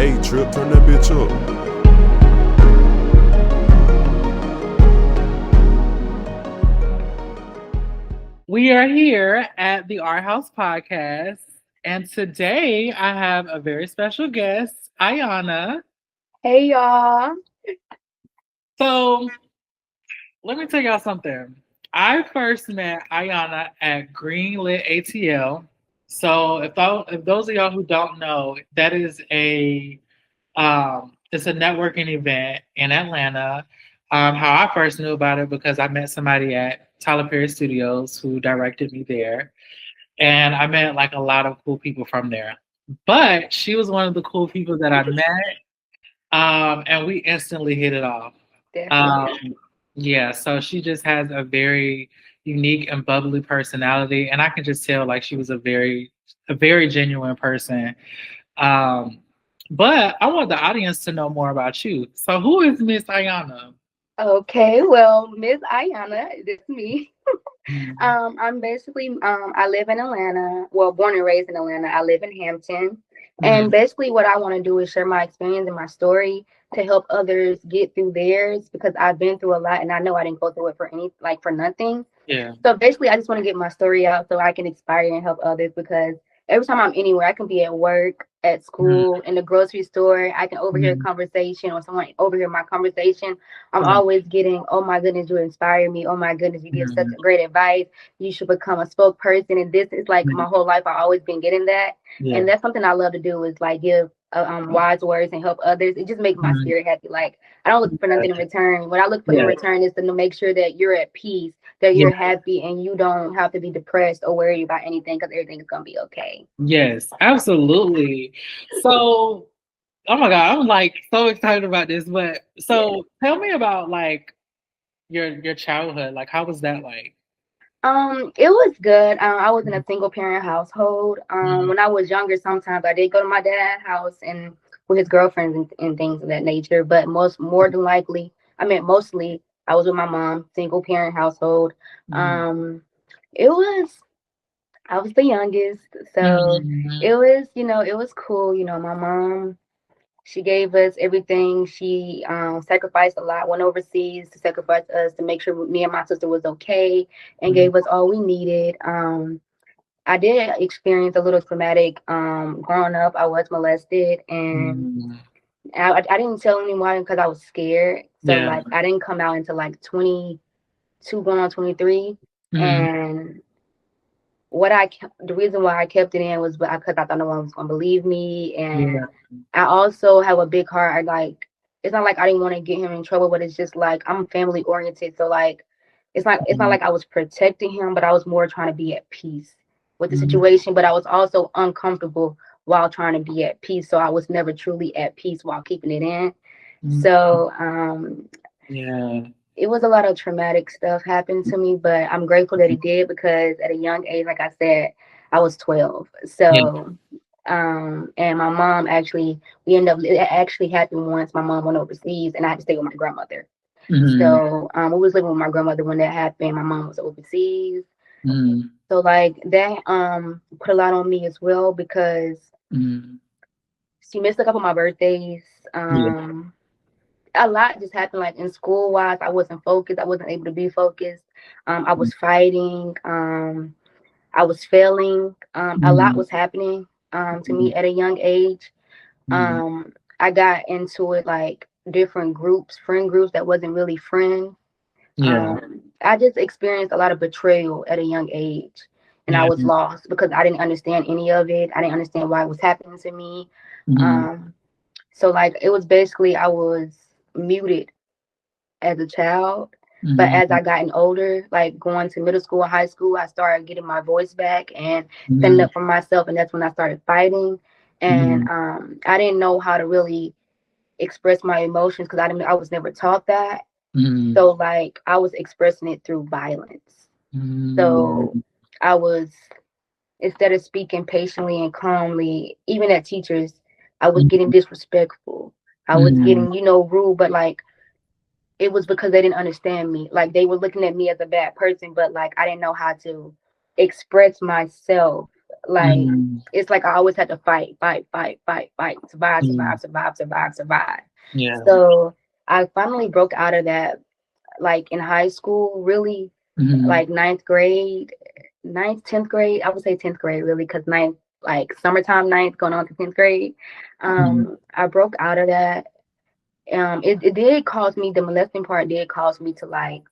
Hey, Trip, turn that bitch up. We are here at the Art House Podcast, and today I have a very special guest, Iyanna. Hey y'all. So, let me tell y'all something. I first met Iyanna at Greenlit ATL. So, if those of y'all who don't know, that is it's a networking event in Atlanta. How I first knew about it because I met somebody at Tyler Perry Studios who directed me there. And I met like a lot of cool people from there. But she was one of the cool people that I met, and we instantly hit it off. Definitely. Um, yeah, so she just has a very unique and bubbly personality, and I can just tell like she was a very genuine person. Um, but I want the audience to know more about you. So, who is Miss Iyanna? Okay, well, Miss Iyanna, this is me. Mhm. I'm basically I live in Atlanta. Well, born and raised in Atlanta. I live in Hampton. And Mhm. basically what I want to do is share my experience and my story to help others get through theirs because I've been through a lot and I know I didn't go through it for for nothing. Yeah. So basically, I just want to get my story out so I can inspire and help others because every time I'm anywhere, I can be at work, at Mhm. school, in the grocery store, I can overhear a Mhm. conversation or someone overhear my conversation. I'm Yeah. always getting, oh my goodness, you inspire me. Oh my goodness, you give such Mhm. great advice. You should become a spokesperson. And this is like my Mhm. whole life, I've always been getting that. Yeah. And that's something I love to do is like give wise words and help others. It just makes my Mhm. spirit happy. Like I don't look for nothing in return. What I look for in Yeah. return is to make sure that you're at peace, that Yeah. you're happy, and you don't have to be depressed or worried about anything because everything is gonna be okay. Yes, absolutely. So, oh my God, I'm like so excited about this. But Yes. so tell me about like your childhood. Like how was that like? It was good. I was in a single parent household. Mhm. When I was younger, sometimes I did go to my dad's house and with his girlfriends and things of that nature. But more than likely, mostly, I was with my mom, single parent household. Mhm. Um, it was I was the youngest, so Mhm. it was cool. My mom, she gave us everything. She sacrificed a lot, went overseas to sacrifice us to make sure me and my sister was okay, and Mhm. gave us all we needed. I did experience a little traumatic growing up. I was molested, and Mhm. I didn't tell anyone because I was scared. So Yeah. like I didn't come out until like 22, going on 23, Mhm. and the reason why I kept it in was because I thought no one was gonna believe me, and Yeah. I also have a big heart. It's not like I didn't want to get him in trouble, but it's just like I'm family oriented, so like it's not Mhm. like I was protecting him, but I was more trying to be at peace with the Mhm. situation. But I was also uncomfortable while trying to be at peace, so I was never truly at peace while keeping it in. Mhm. So Yeah. it was a lot of traumatic stuff happened to me, but I'm grateful that it did because at a young age, like I said, I was 12. Yeah. So, and my mom actually, it actually happened once. My mom went overseas and I had to stay with my grandmother. Mhm. So, we was living with my grandmother when that happened. My mom was overseas. Mhm. So like that, put a lot on me as well because Mhm. she missed a couple of my birthdays. Yeah. A lot just happened like in school wise. I wasn't focused. I wasn't able to be focused. I was fighting. I was failing. A lot Mhm. was happening to Mhm. me at a young age. Mhm. I got into it like different groups, friend groups that wasn't really friends. Yeah. I just experienced a lot of betrayal at a young age. And I Yeah. was lost because I didn't understand any of it. I didn't understand why it was happening to me. Mhm. Um, so like it was basically I was muted as a child. But as Mhm. I gotten older, like going to middle school, high school, I started getting my voice back and standing Mhm. up for myself. And that's when I started fighting. And Mhm. I didn't know how to really express my emotions because I was never taught that. Mhm. So like I was expressing it through violence. So Mhm. I was instead of speaking patiently and calmly, even at teachers, I was getting Mhm. disrespectful. I was Mhm. getting, rude, but like it was because they didn't understand me. Like they were looking at me as a bad person, but like I didn't know how to express myself Like Mm, it's like I always had to fight, survive, mm, survive. yeah. So I finally broke out of that like in high school, really Mm, like ninth grade, ninth, 10th grade. I would say 10th grade really because ninth, like summertime ninth going on to 10th grade. mm, I broke out of that. It did cause me, the molesting part did cause me to like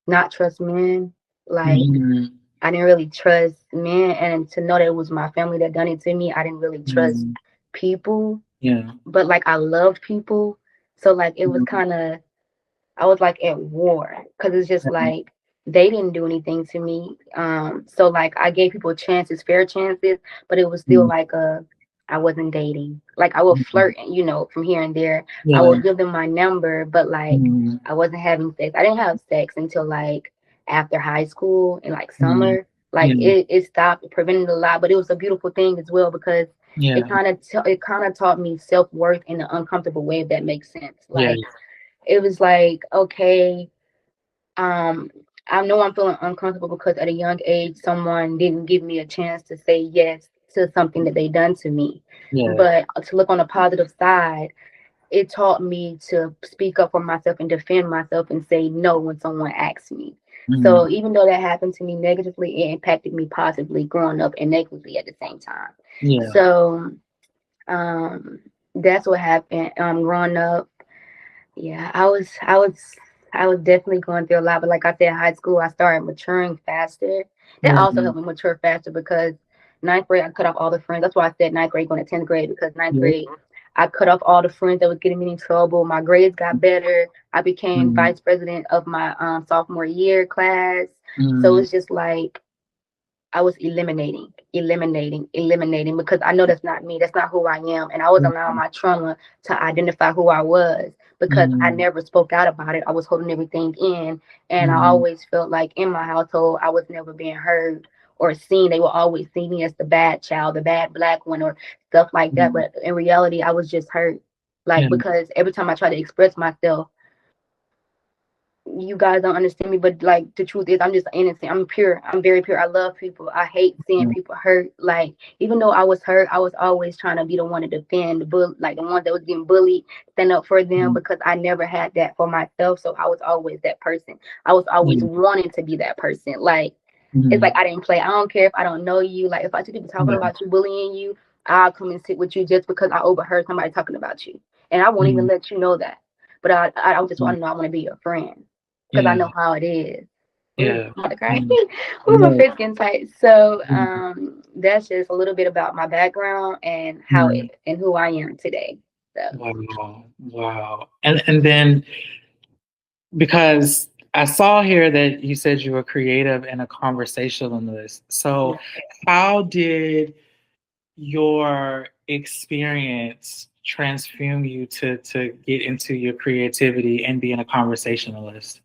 not trust men. Like mm, I didn't really trust men, and to know that it was my family that done it to me, I didn't really trust mm, people. yeah. But like I loved people, so like it was Mm, kind of, I was like at war because it's just mm, like they didn't do anything to me. So like I gave people chances, fair chances, but it was still mm, like I wasn't dating. Like I would mm, flirt, you know, from here and there. I yeah. would give them my number, but like Mm, I wasn't having sex. I didn't have sex until like after high school and like mm, summer. Like yeah. it stopped, it prevented a lot, but it was a beautiful thing as well because Yeah. it kind of taught me self worth in an uncomfortable way, if that makes sense. Yeah. Like it was like, okay, um, I know I'm feeling uncomfortable because at a young age, someone didn't give me a chance to say yes to something that they done to me. Yeah. But to look on the positive side, it taught me to speak up for myself and defend myself and say no when someone asks me. Mm, So even though that happened to me negatively, it impacted me positively growing up and negatively at the same time. yeah. So um, that's what happened. Growing up, yeah, I was definitely going through a lot, but like I said, high school I started maturing faster. That also Mm, helped me mature faster because ninth grade I cut off all the friends. That's why I said ninth grade going to 10th grade because ninth yeah. grade I cut off all the friends that was getting me in trouble. My grades got better. I became Mm, vice president of my sophomore year class. So mm, it's just like I was eliminating because I know that's not me. That's not who I am. And I was allowing my trauma to identify who I was because I mm, never spoke out about it. I was holding everything in. And I mm, always felt like in my household, I was never being heard or seen. They will always see me as the bad child, the bad black one, or stuff like that. mm, But in reality, I was just hurt. Like, yeah. because every time I try to express myself, you guys don't understand me, but like the truth is I'm just innocent. I'm pure. I'm very pure. I love people. I hate seeing Mm, people hurt. Like even though I was hurt, I was always trying to be the one to defend like the ones that was getting bullied, stand up for them mm, because I never had that for myself. So I was always that person. I was always yeah. wanting to be that person. Like it's Mm, like I didn't play. I don't care if I don't know you. Like if I see people talking yeah. about you, bullying you, I'll come and sit with you just because I overheard somebody talking about you. And I won't even Mm, let you know that. But I just want mm, to know I want to be your friend because I yeah. know how it is. Ooh, Yeah. I'm about to cry. Mm, Ooh, my no. face getting tight. So Mm, that's just a little bit about my background and how mm, it and who I am today. So wow. Wow. And then because I saw here that you said you were creative and a conversationalist. So yeah. how did your experience transform you to get into your creativity and being a conversationalist?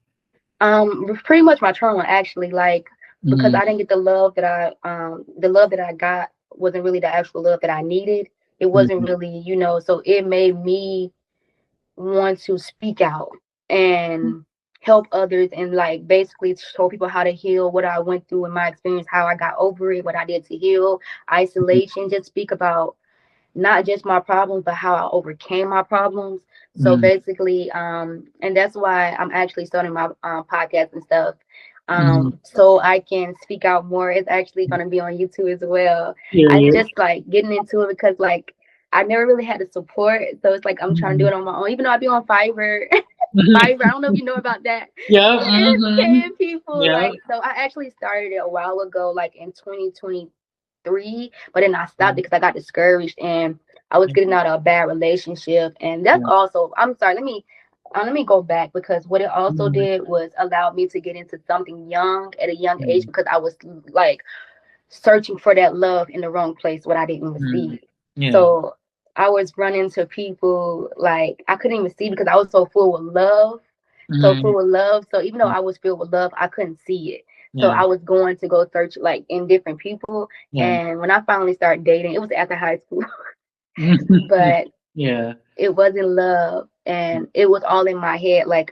Pretty much my trauma actually, like because I Mm, didn't get the love that I got wasn't really the actual love that I needed. It wasn't mm, really, so it made me want to speak out and help others and like basically show people how to heal what I went through in my experience, how I got over it, what I did to heal, isolation, just speak about not just my problems, but how I overcame my problems. So mm, basically, and that's why I'm actually starting my podcast and stuff. mm. So I can speak out more. It's actually going to be on YouTube as well. I Period. just like getting into it because like I never really had the support. So it's like I'm trying to do Mhm. it on my own, even though I be on Fiverr. Mhm. Fiverr, I don't know if you know about that. Yeah. But it's Mhm. paying people. Yeah. Like, so I actually started it a while ago, like in 2023, but then I stopped because I got discouraged and I was getting out of a bad relationship. And that's Yeah. also, I'm sorry, let me go back because what it also Mhm. did was allowed me to get into something young at a young age Mhm. because I was like searching for that love in the wrong place, what I didn't Mhm. receive. Yeah. So I was running to people like I couldn't even see because I was so full with love, so Mhm. full with love. So even though Yeah. I was filled with love, I couldn't see it. So Yeah. I was going to go search like in different people. Yeah. And when I finally started dating, it was after high school, Mhm. but Yeah. it wasn't love, and it was all in my head. Like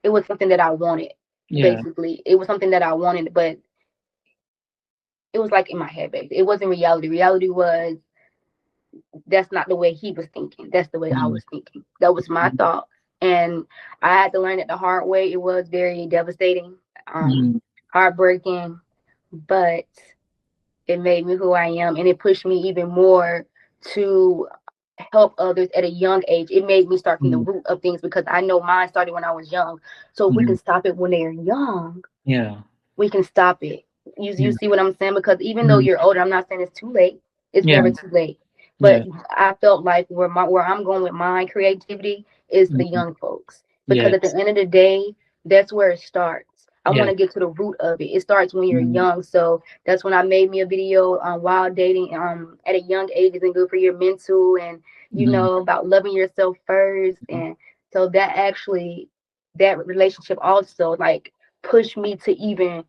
it was something that I wanted. Yeah. Basically, it was something that I wanted, but it was like in my head, baby. It wasn't reality. Reality was that's not the way he was thinking. That's the way I Mm, was thinking. That was my mm, thought. And I had to learn it the hard way. It was very devastating, mm, heartbreaking, but it made me who I am, and it pushed me even more to help others at a young age. It made me start from the mm, root of things because I know mine started when I was young. So if we can mm. stop it when they're young, Yeah. we can stop it. You Yeah. see what I'm saying? Because even though Mm, you're older, I'm not saying it's too late. It's yeah. never too late. But Yeah. I felt like where I'm going with my creativity is the Mm, young folks. Because at the yes. end of the day, that's where it starts. I want Yeah. to get to the root of it. It starts when you're Mm, young. So that's when I made me a video on while dating at a young age isn't good for your mental and mm, about loving yourself first. And so that relationship also like pushed me to even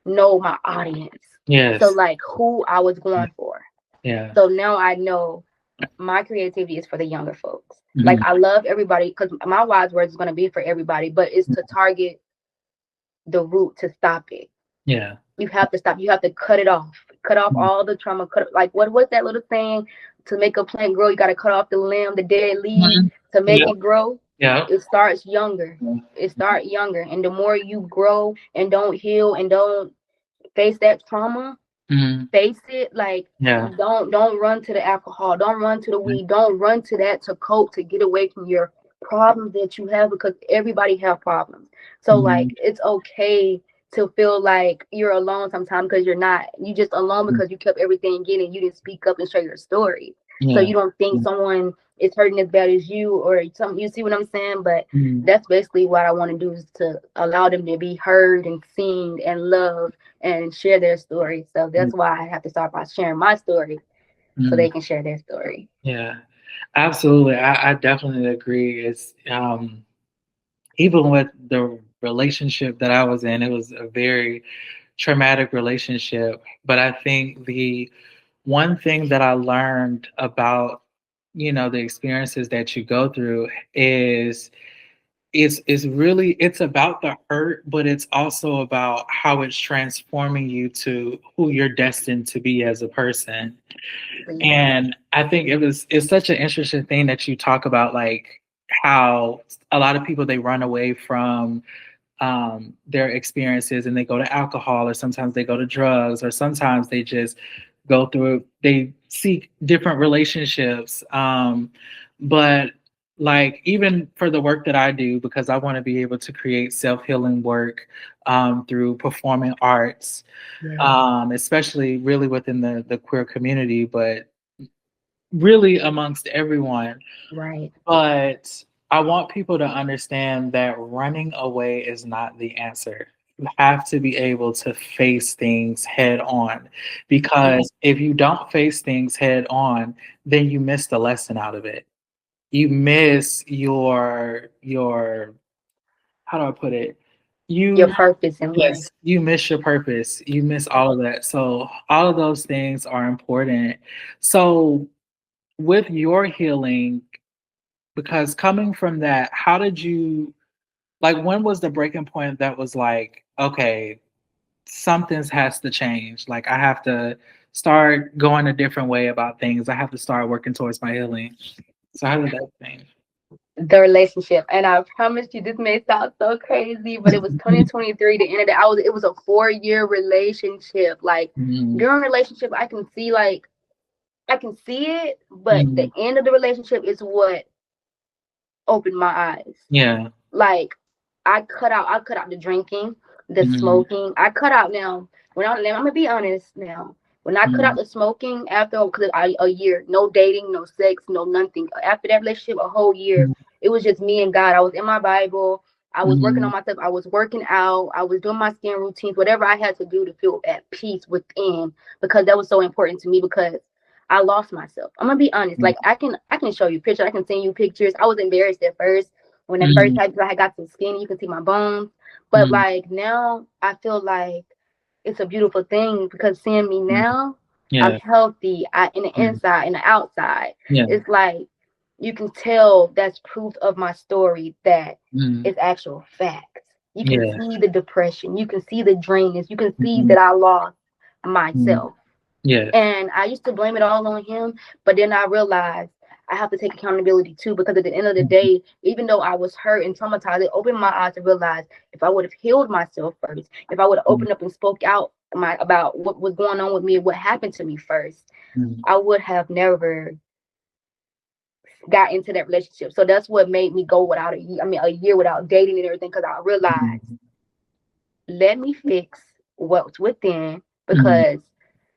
know my audience. So yes. like who I was Yeah. going for. Yeah. So now I know my creativity is for the younger folks. Like Mhm. I love everybody because my wise words is gonna be for everybody, but it's to target the root to stop it. Yeah. You have to stop. You have to cut it off. Cut off Mm, all the trauma. Like what was that little saying? To make a plant grow, you got to cut off the limb, the dead leaves mhm. to make Yeah. it grow. Yeah. It starts younger. It starts younger, and the more you grow and don't heal and don't face that trauma, Mhm. face it. Like Yeah. don't run to the alcohol. Don't run to the weed. Don't run to that to cope to get away from your problems that you have because everybody have problems. So Mhm. like it's okay to feel like you're alone sometimes because you're not. You just alone Mm, because you kept everything in and you didn't speak up and share your story. So yeah. you don't think someone is hurting as bad as you or something. You see what I'm saying? But Mm, that's basically what I want to do is to allow them to be heard and seen and loved and share their story. So mm, that's why I have to start by sharing my story so mm. they can share their story. Yeah. Absolutely. I definitely agree. It's even with the relationship that I was in, it was a very traumatic relationship. But I think the one thing that I learned about, the experiences that you go through is is really it's about the hurt, but it's also about how it's transforming you to who you're destined to be as a person. Please. And I think it's such an interesting thing that you talk about, like how a lot of people they run away from their experiences and they go to alcohol, or sometimes they go to drugs, or sometimes they just they seek different relationships. But like even for the work that I do, because I want to be able to create self-healing work through performing arts, Yeah. especially really within the queer community, but really amongst everyone. Right. But I want people to understand that running away is not the answer. You have to be able to face things head on, because if you don't face things head on, then you miss the lesson out of it. You miss your how do I put it? Your You purpose in life. Yes, you miss your purpose. You miss all of that. So all of those things are important. So with your healing, because coming from that, how did you like when was the breaking point that was like, okay, something's has to change. Like I have to start going a different way about things. I have to start working towards my healing. So how did that change? The relationship. And I promise you this may sound so crazy, but it was 2023, the end of the it was a 4-year relationship. Like Mhm, during relationship I can see it, but the mhm, end of the relationship is what opened my eyes. yeah. Like I cut out the drinking, the Mhm, smoking. I cut out now. I'm gonna be honest now. When I cut out mhm, the smoking after a year, no dating, no sex, no nothing. After that relationship, a whole year, mhm, it was just me and God. I was in my Bible. I was working on mhm, myself. I was working out. I was doing my skin routines, whatever I had to do to feel at peace within, because that was so important to me. Because I lost myself. I'm gonna be honest. Like I can show you pictures. I can send you pictures. I was embarrassed at first when at first mhm, I got some skin, you can see my bones. But mhm, like now, I feel like it's a beautiful thing because seeing me mhm. now, I'm Yeah. healthy. In the Mhm, inside and the outside. yeah. It's like you can tell that's proof of my story that Mhm, it's actual facts. You can yeah. see the depression. You can see the drainness. You can see Mhm, that I lost myself. Yeah. And I used to blame it all on him, but then I realized I have to take accountability too, because at the end of the day, even though I was hurt and traumatized, it opened my eyes to realize if I would have healed myself first, if I would have opened up and spoke out about what was going on with me and what happened to me first, I would have never got into that relationship. So that's what made me go without a year without dating and everything, because I realized, let me fix what's within, because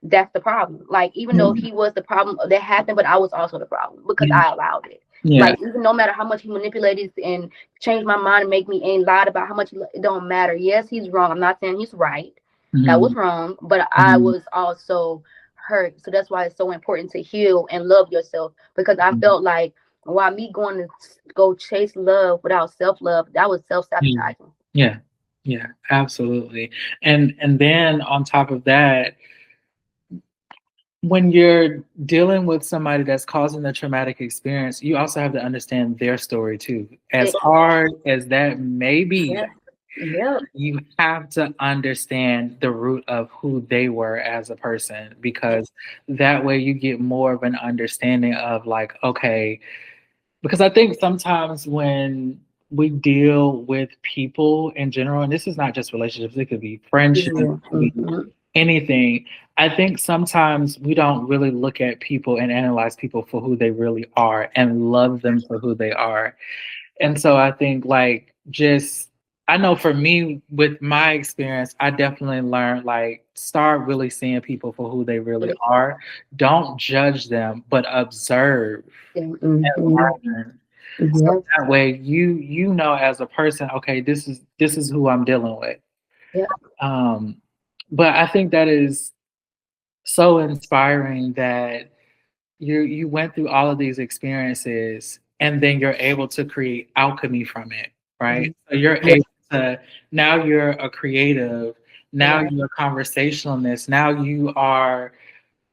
that's the problem. Like, even though he was the problem that happened, but I was also the problem because I allowed it. Yeah. Like, even no matter how much he manipulated and changed my mind and make me and lied about how much it don't matter. Yes, he's wrong. I'm not saying he's right. That was wrong, but I was also hurt. So that's why it's so important to heal and love yourself, because I felt like while me going to go chase love without self-love, that was self-sabotaging. Yeah. Yeah, absolutely. And then on top of that, when you're dealing with somebody that's causing the traumatic experience, you also have to understand their story too. As hard as that may be, you have to understand the root of who they were as a person, because that way you get more of an understanding of, like, okay, because I think sometimes when we deal with people in general, and this is not just relationships, it could be friendships, it could be anything. I think sometimes we don't really look at people and analyze people for who they really are and love them for who they are. And so I think, like, just, I know for me, with my experience, I definitely learned, like, start really seeing people for who they really are. Don't judge them, but observe and learn. So that way you know as a person, okay, this is who I'm dealing with. But I think that is so inspiring that you went through all of these experiences and then you're able to create alchemy from it, right? So you're able to, now you're a creative, now you're a conversationalist, now you are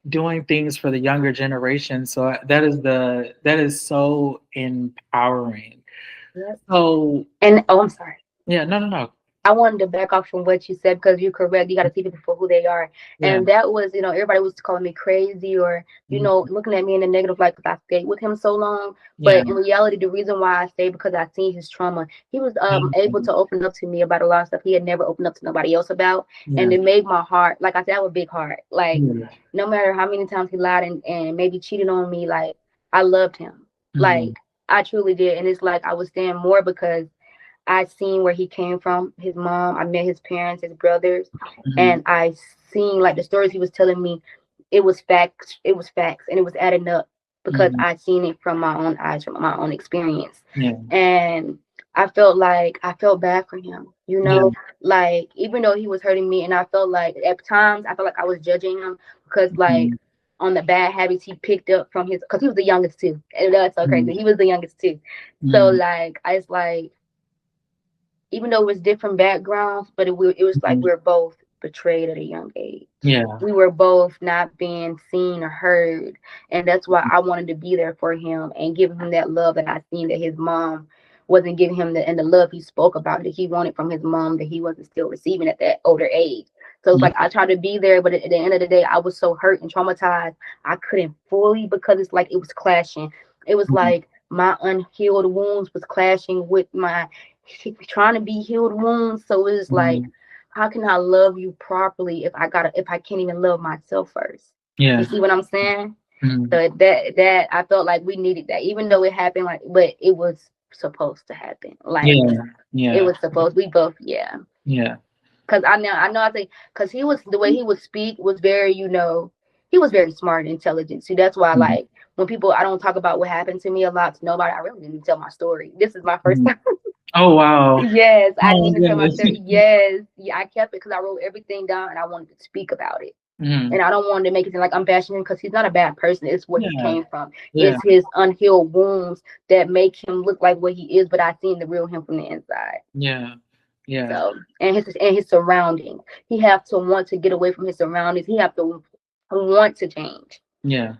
doing things for the younger generation. So that is so empowering. So, And I'm sorry. Yeah, no. I wanted to back off from what you said, because you're correct. You got to see people for who they are. Yeah. And that was, everybody was calling me crazy, or, looking at me in a negative light because I stayed with him so long. But in reality, the reason why I stayed, because I seen his trauma. He was able to open up to me about a lot of stuff he had never opened up to nobody else about. And it made my heart, like I said, I have a big heart. Like, no matter how many times he lied and maybe cheated on me, like, I loved him. Like, I truly did. And it's like I was staying more because I seen where he came from, his mom. I met his parents, his brothers, and I seen, like, the stories he was telling me. It was facts. It was facts, and it was adding up because I seen it from my own eyes, from my own experience. And I felt bad for him. Like, even though he was hurting me, and I felt like at times I felt like I was judging him because, like, on the bad habits he picked up from his, because he was the youngest too, and that's so crazy. He was the youngest too, so like it's like, even though it was different backgrounds, but it was like we were both betrayed at a young age. Yeah. We were both not being seen or heard. And that's why I wanted to be there for him and give him that love that I seen that his mom wasn't giving him, and the love he spoke about that he wanted from his mom that he wasn't still receiving at that older age. So it's like I tried to be there, but at the end of the day, I was so hurt and traumatized, I couldn't fully, because it's like it was clashing. It was like my unhealed wounds was clashing with my trying to be healed wounds. So it's like, how can I love you properly if I can't even love myself first? You see what I'm saying? So that I felt like we needed that, even though it happened, like, but it was supposed to happen. Like, it was supposed. We both, Because I know. I think because he was, the way he would speak was very, he was very smart and intelligent. See, that's why, like, when people, I don't talk about what happened to me a lot to nobody. I really didn't tell my story. This is my first time. Oh, wow. Yes, I didn't even tell my story. Yes, I kept it because I wrote everything down and I wanted to speak about it. And I don't want to make it seem like I'm bashing him, because he's not a bad person. It's where he came from. It's his unhealed wounds that make him look like what he is. But I seen the real him from the inside. So, and his surroundings. He have to want to get away from his surroundings. He have to want to change. And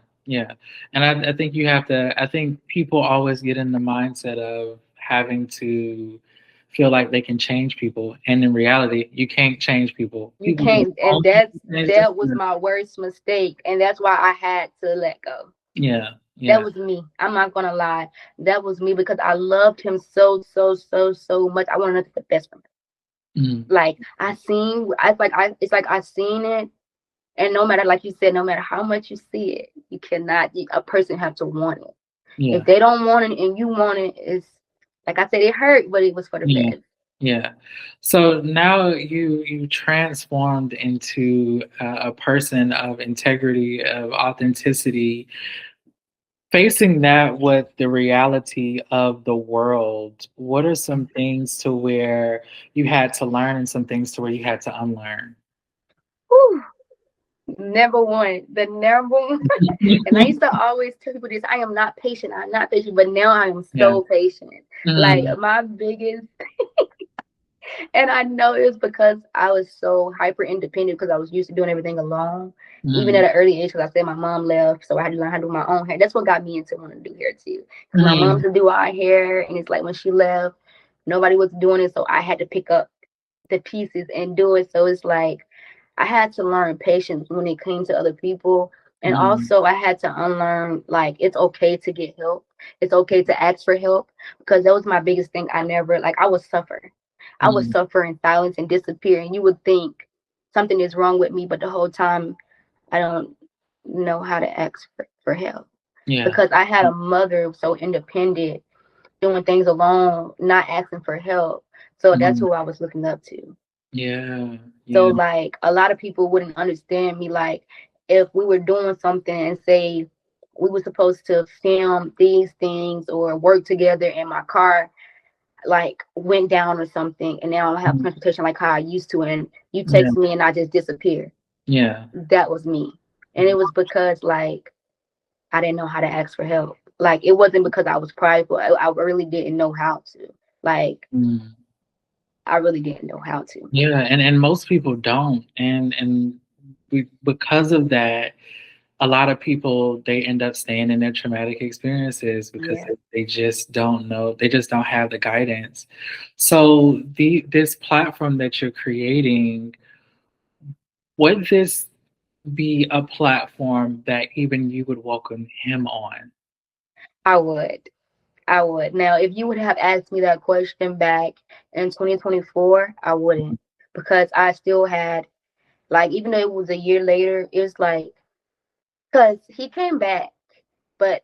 I think you have to, I think people always get in the mindset of having to feel like they can change people, and in reality, you can't change people. You People do can't, and that was my worst mistake, and that's why I had to let go. Yeah, That yeah. was me. I'm not gonna lie. That was me because I loved him so, so, so, so much. I wanted nothing but the best for him. Mm, Like it's like I seen it, and no matter, like you said, no matter how much you see it, you cannot. A person have to want it. yeah, If they don't want it and you want it, it's like I said, it hurt, but it was for the yeah, best. yeah. So now you transformed into a person of integrity, of authenticity, facing that with the reality of the world. What are some things to where you had to learn and some things to where you had to unlearn? Whew. Number one, the number one. And I used to always tell people this: I am not patient. I'm not patient, but now I am Yeah. so patient. Like Mm, my biggest, and I know it was because I was so hyper independent because I was used to doing everything alone, even at mm, an early age. Because I said my mom left, so I had to learn how to do my own hair. That's what got me into wanting to do hair too. Because my mom mm, used to do our hair, and it's like when she left, nobody was doing it, so I had to pick up the pieces and do it. So it's like I had to learn patience when it came to other people. And mm, also I had to unlearn like it's okay to get help. It's okay to ask for help because that was my biggest thing. I never like I would suffer. I would mm. suffer in silence and disappear. And you would think something is wrong with me, but the whole time I don't know how to ask for help. Yeah. Because I had a mother so independent, doing things alone, not asking for help. So that's Mm, who I was looking up to. yeah. So Yeah. like a lot of people wouldn't understand me. Like if we were doing something and say we were supposed to film these things or work together and my car like went down or something and now I don't have Mm, transportation like how I used to and you yeah. text me and I just disappear. Yeah. That was me. And it was because like I didn't know how to ask for help. Like it wasn't because I was prideful. I really didn't know how to. Like Mm. I really didn't know how to. Yeah, and most people don't, and we because of that, a lot of people they end up staying in their traumatic experiences because Yeah. they just don't know, they just don't have the guidance. So this platform that you're creating, would this be a platform that even you would welcome him on? I would. I would. Now, if you would have asked me that question back in 2024, I wouldn't because I still had like even though it was a year later, it's like because he came back, but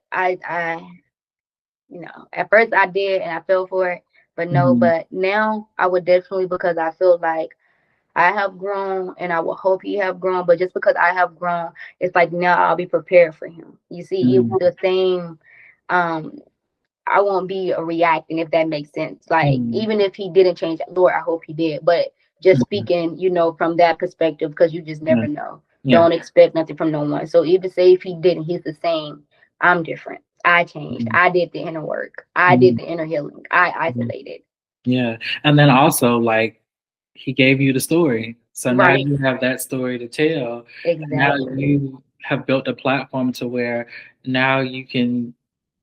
at first I did and I fell for it, but no, Mhm, but now I would definitely because I feel like I have grown and I will hope he have grown, but just because I have grown, it's like now I'll be prepared for him. You see, mhm, the same um I won't be a reacting if that makes sense. Like mhm, even if he didn't change, Lord, I hope he did. But just mhm, speaking, from that perspective, because you just yeah, never know. yeah, Don't expect nothing from no one. So even say if he didn't, he's the same. I'm different. I changed. mhm, I did the inner work. I did mhm, the inner healing. I mhm. isolated. Yeah. And then also, like, he gave you the story. So now Right. you have that story to tell. And now Exactly. you have built a platform to where now you can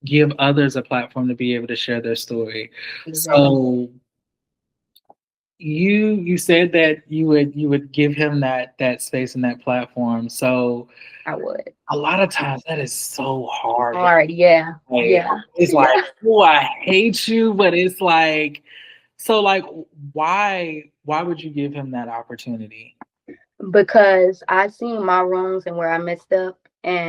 give others a platform to be able to share their story. Exactly. So you said that you would give him that space and that platform. So I would. a lot of times that is so hard. Hard. Yeah. Like, Yeah. it's Yeah. like, oh, I hate you, but it's like, so like, why would you give him that opportunity? Because I seen my wrongs and where I messed up,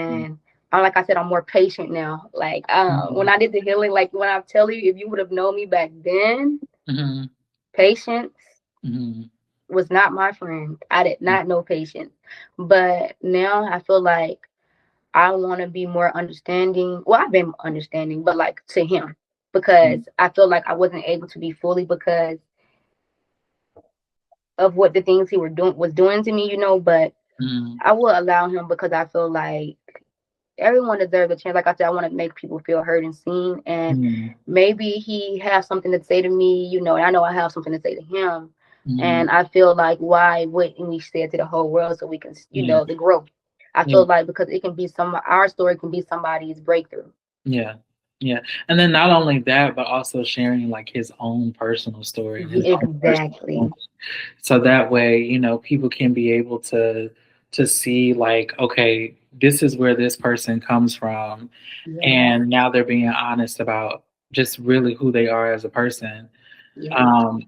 Mm, and like I said, I'm more patient now. Like when mhm, I did the healing, like when I tell you, if you would have known me back then, mhm, patience mhm, was not my friend. I did not know patience, but now I feel like I want to be more understanding. Well, I've been understanding, but like to him, because mhm, I feel like I wasn't able to be fully because of what the things he were doing was doing to me, but mhm, I will allow him because I feel like everyone deserves a chance. Like I said, I want to make people feel heard and seen. And mhm, maybe he has something to say to me, and I know I have something to say to him. mhm. And I feel like why wouldn't we say it to the whole world so we can, Yeah, the growth. I yeah, feel like because it can be our story can be somebody's breakthrough. yeah, Yeah. And then not only that, but also sharing like his own personal story and his own personal Exactly. moment. So that way, people can be able to see like, okay, this is where this person comes from, Yeah. and now they're being honest about just really who they are as a person. Yeah. Um,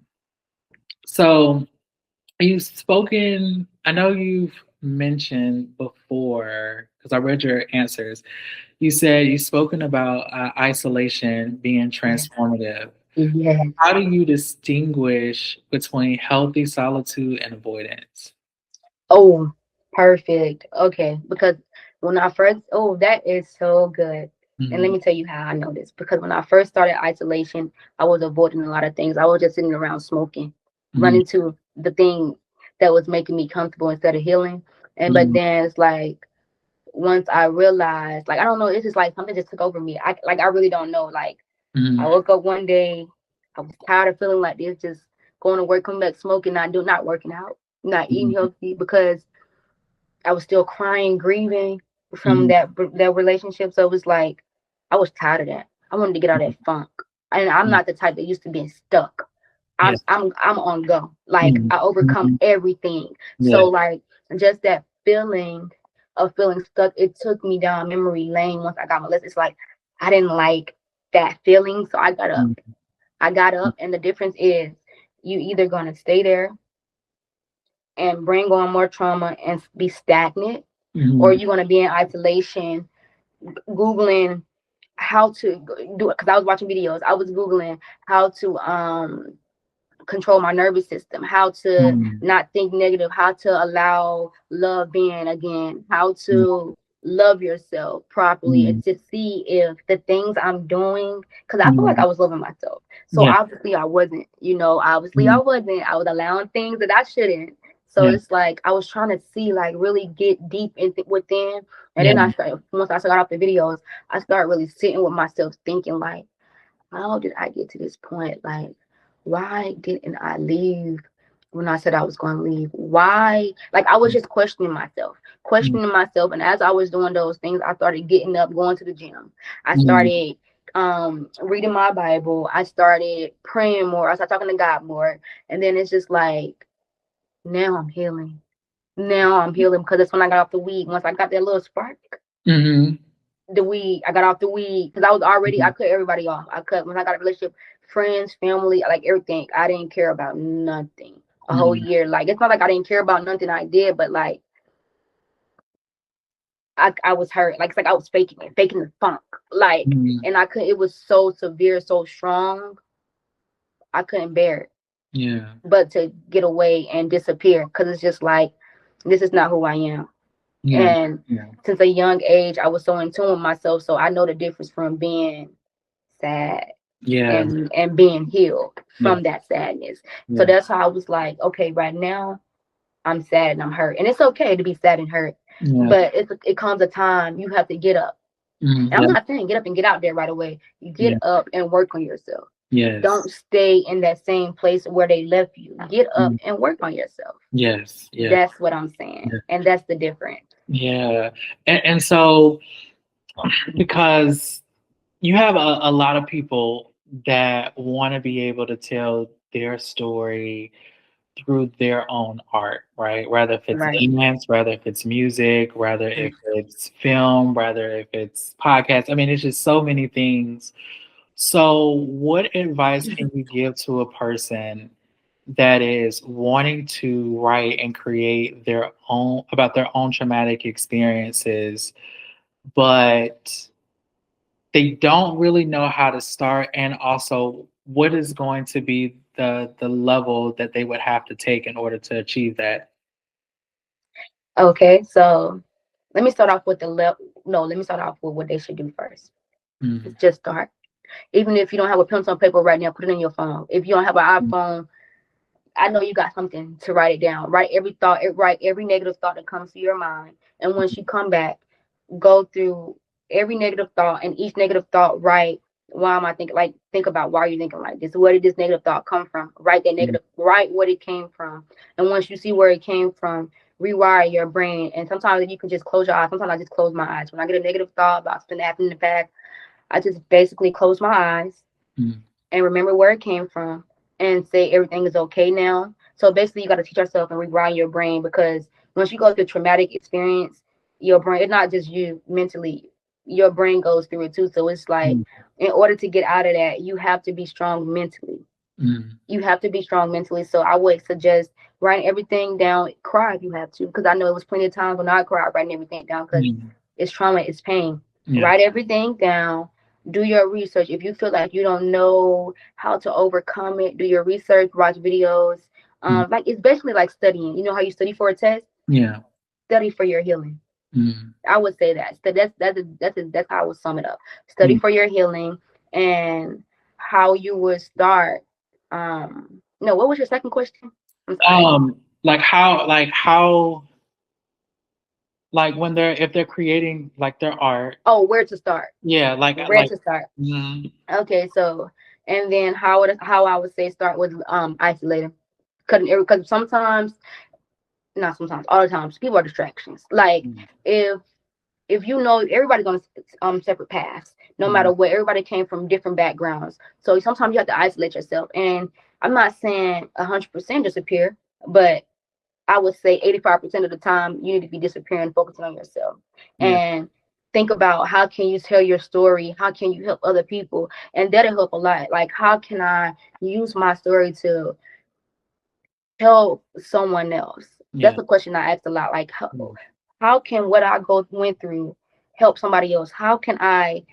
so you've spoken, I know you've mentioned before, because I read your answers, you said you've spoken about isolation being Yeah. transformative. Yes. How do you distinguish between healthy solitude and avoidance? Oh, perfect. Okay, because when I first, oh, that is so good. And let Mhm, me tell you how I know this. Because when I first started isolation, I was avoiding a lot of things. I was just sitting around smoking, mhm, running to the thing that was making me comfortable instead of healing. And but mhm, then it's like once I realized, like I don't know, it's just like something just took over me. I really don't know. Like I mhm, woke up one day, I was tired of feeling like this, just going to work, coming back smoking, not working out, not eating mhm, healthy because I was still crying, grieving from mhm, that relationship. So it was like I was tired of that. I wanted to get out of that funk. And I'm mhm, not the type that used to being stuck. I'm yes, I'm I'm on go. Like mhm, I overcome mhm, everything. So yes, like just that feeling of feeling stuck, it took me down memory lane once I got my list. It's like I didn't like that feeling. So I got up. mhm, I got up and the difference is you either gonna stay there and bring on more trauma and be stagnant, or mhm, you're going to be in isolation, Googling how to do it. Because I was watching videos, I was Googling how to control my nervous system, how to mhm, not think negative, how to allow love in again, how mhm, to love yourself properly, and mhm, to see if the things I'm doing, because I feel like mhm, I was loving myself. So yeah, obviously I wasn't, obviously I mhm, wasn't. I was allowing things that I shouldn't. So yeah, it's like I was trying to see, like really get deep within. And yeah, then I started, once I got off the videos, I started really sitting with myself thinking like, how did I get to this point? Like, why didn't I leave when I said I was going to leave? Why? Like, I was just mhm, questioning myself. And as I was doing those things, I started getting up, going to the gym. I mhm, started reading my Bible. I started praying more. I started talking to God more. And then it's just like, now I'm healing. Now I'm healing because that's when I got off the weed. Once I got that little spark, mhm, the weed. I got off the weed because I was already, I mhm, cut everybody off. I cut when I got a relationship, friends, family, like everything. I didn't care about nothing a whole mhm, year. Like it's not like I didn't care about nothing I did, but like I was hurt. Like it's like I was faking the funk. Like mhm, and I could. It was so severe, so strong. I couldn't bear it, yeah, but to get away and disappear because it's just like this is not who I am. yeah, And yeah, since a young age, I was so in tune with myself, so I know the difference from being sad yeah, and being healed yeah, from that sadness. So yeah, that's how I was like, okay, right now I'm sad and I'm hurt, and it's okay to be sad and hurt, yeah, but it comes a time you have to get up. mhm, And I'm yeah, not saying get up and get out there right away. You yeah, get up and work on yourself. yes, Don't stay in that same place where they left you. Get up mhm, and work on yourself. yes, yes, That's what I'm saying, yeah, and that's the difference. yeah. And so because you have a lot of people that want to be able to tell their story through their own art, right? Rather if it's Right. dance, rather if it's music, rather if it's film, rather if it's podcast. I mean, it's just so many things. So, what advice can you give to a person that is wanting to write and create their own about their own traumatic experiences, but they don't really know how to start, and also what is going to be the level that they would have to take in order to achieve that? Okay, so let me start off with the no, let me start off with what they should do first. Mm, Just start. Even if you don't have a pencil and paper right now, put it in your phone. If you don't have an mm, iPhone, I know you got something to write it down. Write every thought, write every negative thought that comes to your mind. And once you come back, go through every negative thought, and each negative thought write, why am I thinking, like think about why are you thinking like this? Where did this negative thought come from? Write that mm, negative, write what it came from. And once you see where it came from, rewire your brain. And sometimes you can just close your eyes. Sometimes I just close my eyes. When I get a negative thought about something that happened in the past, I just basically close my eyes Mm. and remember where it came from and say everything is okay now. So basically, you got to teach yourself and rewire your brain, because once you go through a traumatic experience, your brain, it's not just you mentally, your brain goes through it too. So it's like, Mm. in order to get out of that, you have to be strong mentally. Mm. You have to be strong mentally. So I would suggest writing everything down. Cry if you have to, because I know it was plenty of times when I cried writing everything down, because Mm. it's trauma, it's pain. Yeah. Write everything down. Do your research. If you feel like you don't know how to overcome it, do your research. Watch videos. Mm. Like it's basically like studying. You know how you study for a test? Yeah. Study for your healing. Mm. I would say that. So that's how I would sum it up. Study Mm. for your healing, and how you would start. No, what was your second question? I'm sorry. Like how like when they're if they're creating like their art. Oh, where to start? Yeah, Where to start? mm. Okay, so and then how I would say start with isolating, because sometimes, not sometimes, all the times, people are distractions. Like Mm. if you know, everybody's on separate paths, no matter Mm. what. Everybody came from different backgrounds, so sometimes you have to isolate yourself. And I'm not saying 100% disappear, but I would say 85% of the time you need to be disappearing, focusing on yourself, Yeah. and think about how can you tell your story, how can you help other people, and that'll help a lot. Like, how can I use my story to help someone else? That's Yeah. a question I ask a lot. Like, Mm. how can what I went through help somebody else? How can I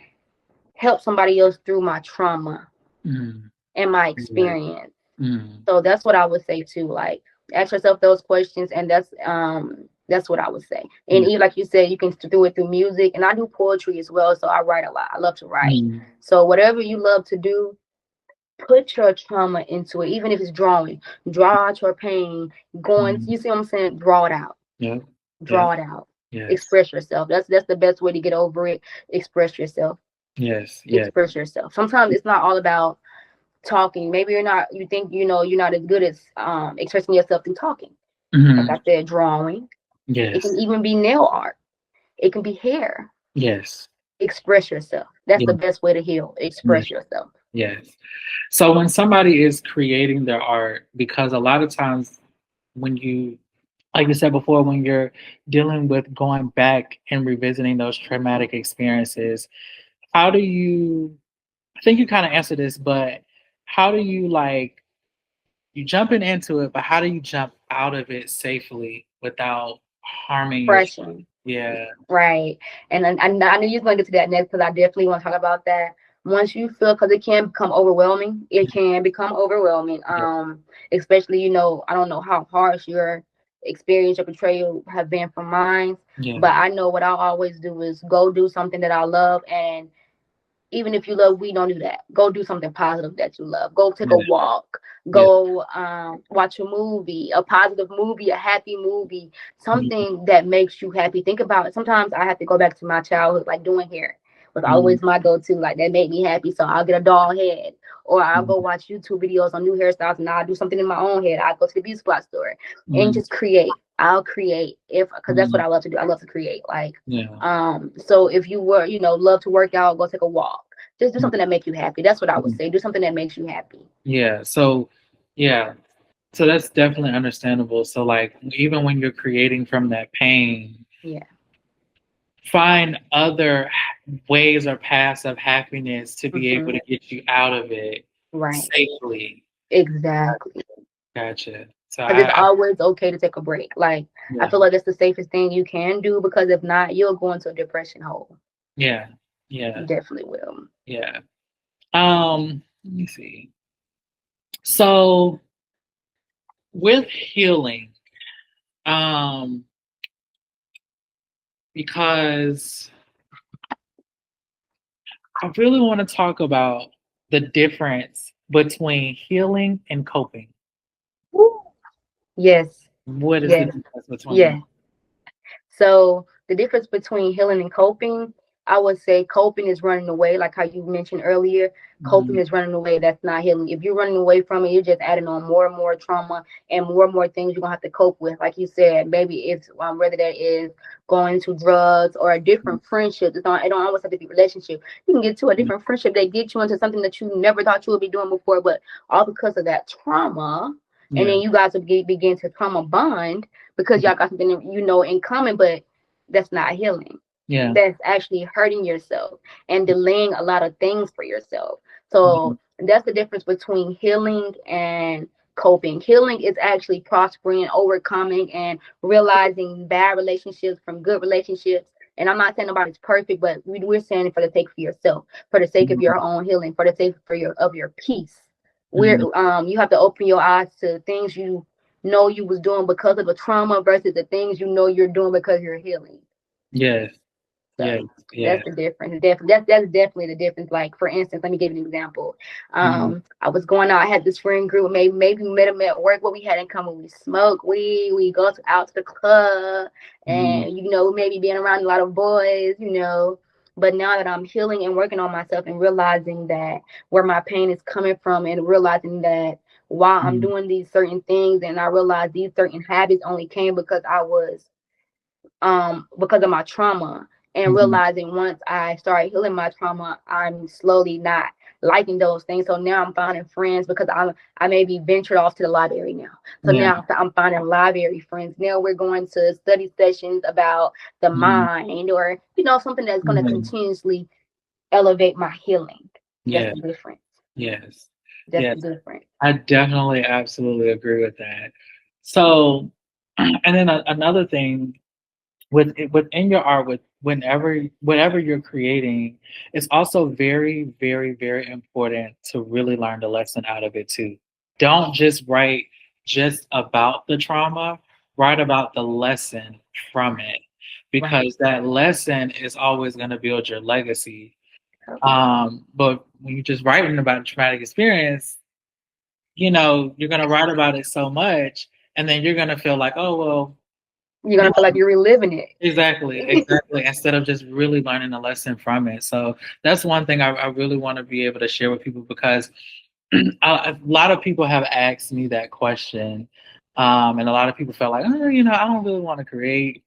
help somebody else through my trauma Mm. and my Yeah. experience? Mm. So that's what I would say too. Like, ask yourself those questions, and that's what I would say. And Yeah. even like you said, you can do it through music, and I do poetry as well. So I write a lot. I love to write. Mm. So whatever you love to do, put your trauma into it. Even if it's drawing, draw out your pain. Going, Mm. you see what I'm saying? Draw it out. Yeah. Yeah. Draw it out. Yes. Express yourself. That's the best way to get over it. Express yourself. Yes. Yes. Express yourself. Sometimes it's not all about talking. Maybe you think you're not as good as expressing yourself through talking. Like Mm. I said, drawing. It can Yes. even be nail art. It can be hair. Yes. Express yourself. That's Yeah. the best way to heal. Yeah. Express yourself. Yes. So when somebody is creating their art, because a lot of times when you, like you said before, when you're dealing with going back and revisiting those traumatic experiences, how do you, I think you kind of answered this, but how do you like, you jumping into it, but how do you jump out of it safely without harming yourself? Depression. Yeah. Right. And I knew you was going to get to that next, because I definitely want to talk about that. Once you feel, because it can become overwhelming. It can become overwhelming. Yeah. Especially, I don't know how harsh your experience or betrayal have been from mine, Yeah. but I know what I always do is go do something that I love. And even if you love weed, don't do that. Go do something positive that you love. Go take a Yeah. walk. Yeah. Go watch a movie, a positive movie, a happy movie, Mhm. something that makes you happy. Think about it. Sometimes I have to go back to my childhood, like doing hair was Mhm. always my go-to. Like, that made me happy, so I'll get a doll head, or I'll go Mhm. watch YouTube videos on new hairstyles, and I'll do something in my own head. I'll go to the beauty supply store and Mhm. just create. I'll create, because that's what Mhm. I love to do. I love to create. Like, Yeah. so if you were, love to work out, go take a walk. Just do something Mhm. that makes you happy. That's what I would Mhm. say. Do something that makes you happy. Yeah. So, yeah. So that's definitely understandable. So, like, even when you're creating from that pain, Yeah. find other ways or paths of happiness to be able Hmm. to get you out of it Right. safely. Exactly. Gotcha. So, Because it's always okay to take a break. Like, I yeah, feel like that's the safest thing you can do, because if not, you'll go into a depression hole. yeah, You yeah, definitely will. yeah. Let me see. So, with healing, um, because I really want to talk about the difference between healing and coping. Woo. Yes. What is the Yes. difference between them? Yeah. So the difference between healing and coping I would say coping is running away, like how you mentioned earlier. Coping is running away. That's not healing. If you're running away from it, you're just adding on more and more trauma and more things you're gonna have to cope with. Like you said, maybe it's whether that is going to drugs or a different friendship. It don't always have to be relationship. You can get to a different friendship that gets you into something that you never thought you would be doing before, but all because of that trauma. And then you guys will begin to trauma bond because y'all got something in common, but that's not healing. Yeah. That's actually hurting yourself and delaying a lot of things for yourself. So that's the difference between healing and coping. Healing is actually prospering, overcoming, and realizing bad relationships from good relationships. And I'm not saying nobody's perfect, but we're saying it for the sake of yourself, for the sake of your own healing, for the sake of your peace. Where you have to open your eyes to things you know you was doing because of a trauma versus the things you know you're doing because you're healing. Yes. So that's the difference. That's definitely the difference. Like, for instance, let me give you an example. I was going out. I had this friend group. Maybe met them at work. What we had in common: we smoke weed. We go out to the club, and maybe being around a lot of boys. But now that I'm healing and working on myself and realizing that where my pain is coming from, and realizing that while I'm doing these certain things, and I realize these certain habits only came because because of my trauma, and realizing once I started healing my trauma, I'm slowly not liking those things. So now I'm finding friends because I maybe ventured off to the library now. So now I'm finding library friends. Now we're going to study sessions about the mind, or something that's going to continuously elevate my healing. That's the difference. Yes. That's the difference. I definitely absolutely agree with that. So, and then another thing within your art, whatever you're creating, it's also very, very, very important to really learn the lesson out of it too. Don't just write just about the trauma, write about the lesson from it, because that lesson is always going to build your legacy. But when you're just writing about a traumatic experience, you're going to write about it so much, and then you're going to feel like, oh, well, you're going to feel like you're reliving it. Exactly. Instead of just really learning a lesson from it. So that's one thing I really want to be able to share with people, because a lot of people have asked me that question. And a lot of people felt like, oh, I don't really want to create,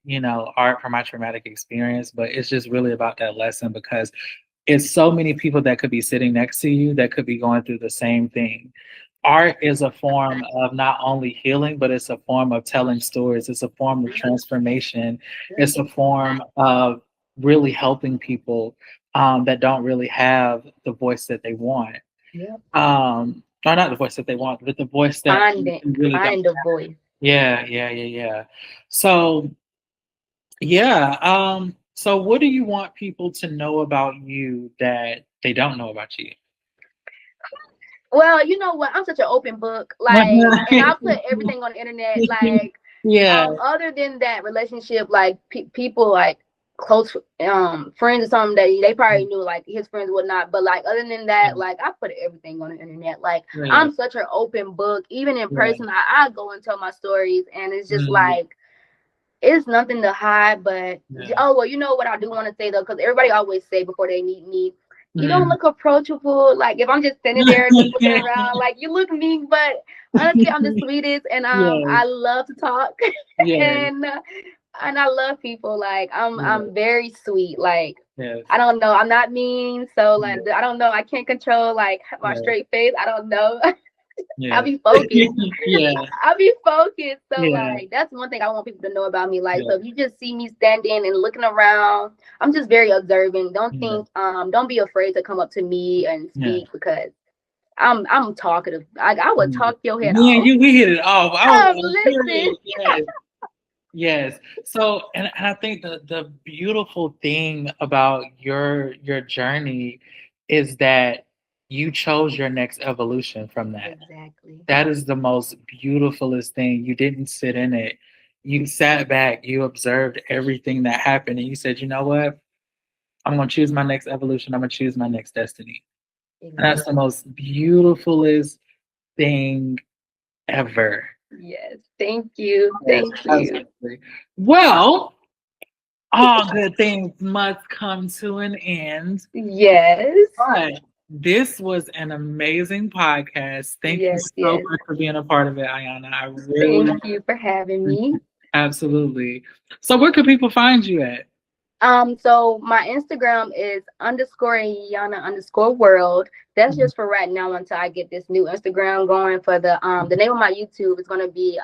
art from my traumatic experience, but it's just really about that lesson, because it's so many people that could be sitting next to you that could be going through the same thing. Art is a form of not only healing, but it's a form of telling stories. It's a form of transformation. It's a form of really helping people that don't really have the voice that they want. Or not the voice that they want, but the voice that really find the voice. Yeah. So, yeah. So what do you want people to know about you that they don't know about you? Well, you know what? I'm such an open book, and I put everything on the internet. Other than that relationship, people like close friends or something that they probably knew, like his friends would not. But other than that, I put everything on the internet. I'm such an open book. Even in person, I go and tell my stories, and it's just it's nothing to hide. But you know what I do want to say though, because everybody always say before they meet me, you don't look approachable. Like if I'm just standing there just looking around, you look mean, but honestly, I'm the sweetest, and I love to talk, and I love people. I'm very sweet. I don't know, I'm not mean, so I don't know. I can't control my straight face. I don't know. I'll be focused. I'll be focused. So that's one thing I want people to know about me. So if you just see me standing and looking around, I'm just very observant. Don't be afraid to come up to me and speak, because I'm talkative. I would talk your head off. We hit it off. Listen. Yes. So, and I think the beautiful thing about your journey is that you chose your next evolution from that. Exactly. That is the most beautifulest thing. You didn't sit in it. You sat back, you observed everything that happened, and you said, you know what? I'm going to choose my next evolution. I'm going to choose my next destiny. Exactly. And that's the most beautifulest thing ever. Yes. Thank you. Thank you. Well, all good things must come to an end. Yes. But this was an amazing podcast. Thank you Yes, so yes. much for being a part of it, Iyanna. I really Thank you for having me. absolutely. So where can people find you at? So my Instagram is _Iyanna_world. That's just for right now until I get this new Instagram going. For the name of my YouTube is gonna be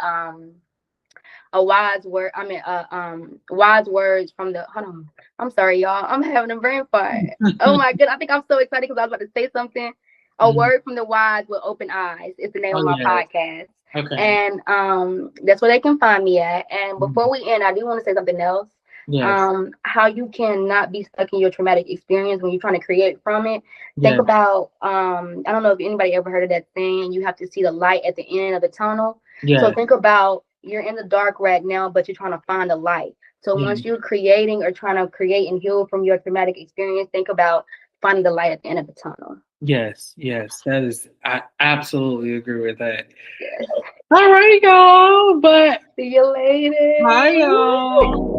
a wise word. I mean, wise words from the. Hold on. I'm sorry, y'all. I'm having a brain fart. Oh my god! I think I'm so excited because I was about to say something. A word from the wise with open eyes is the name of my podcast. Okay. And that's where they can find me at. And before we end, I do want to say something else. Yes. How you cannot be stuck in your traumatic experience when you're trying to create from it. Think Yes. about I don't know if anybody ever heard of that saying, you have to see the light at the end of the tunnel. Yes. So think about you're in the dark right now, but you're trying to find a light. So once you're creating or trying to create and heal from your traumatic experience, think about finding the light at the end of the tunnel. Yes, yes, that is, I absolutely agree with that. Yes. All right, y'all, but See you later. bye, y'all.